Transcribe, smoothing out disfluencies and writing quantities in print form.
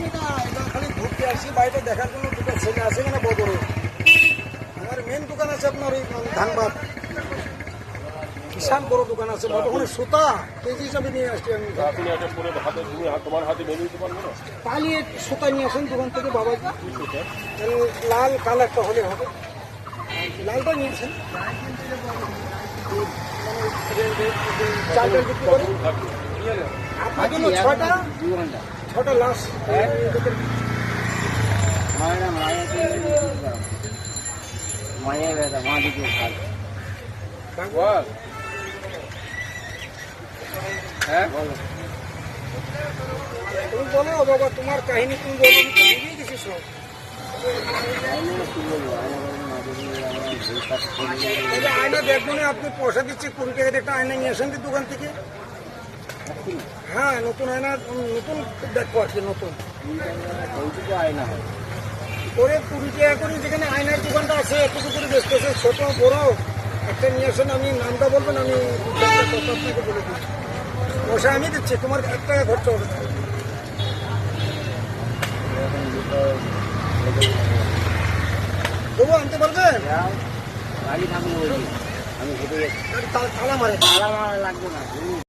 আমি না এটা খালি ঘুরতে আসি বাইরে দেখার জন্য দুটো ছেলে আছে মানে বদরে আমার মেন দোকান আছে আপনার ওই ধানবাদ বিশাল বড় দোকান আছে বর্তমানে সুতা কেজি হিসাবে নিয়ে আসছি আমি তোমার হাতে বেরিয়ে দিতে পারবো না। পালিয়ে সুতা নিয়ে আসেন দোকান থেকে বাবাজি লাল কালো একটা হলে হবে লালটা নিয়েছেন চালটা বিক্রি করেন আপনার জন্য ছটা লাশ তুমি বলো বাবা তোমার কাহিনী তুমি বলো আমি তো বুঝিয়ে দিছি সব তাহলে আয়না দেখবো না আপনি পয়সা দিচ্ছি 20 টাকা একটা আয়না নিয়ে আসেন দোকান থেকে হ্যাঁ নতুন আয়না নতুন দেখবো আর কি নতুন আয়না হয় করে 20 টাকা করে যেখানে আয়নার দোকানটা আছে এতটুকু করে ব্যস্ত আছে ছোট বড় একটা নিয়ে আসেন আমি নামটা বলবেন আমি আপনাকে বলে দিচ্ছি পয়সা আমি দিচ্ছি তোমার 1 টাকা খরচ হবে তবু আনতে পারবেন গাড়ি থাকলে আমি হেঁটে তালা মারে লাগবে না।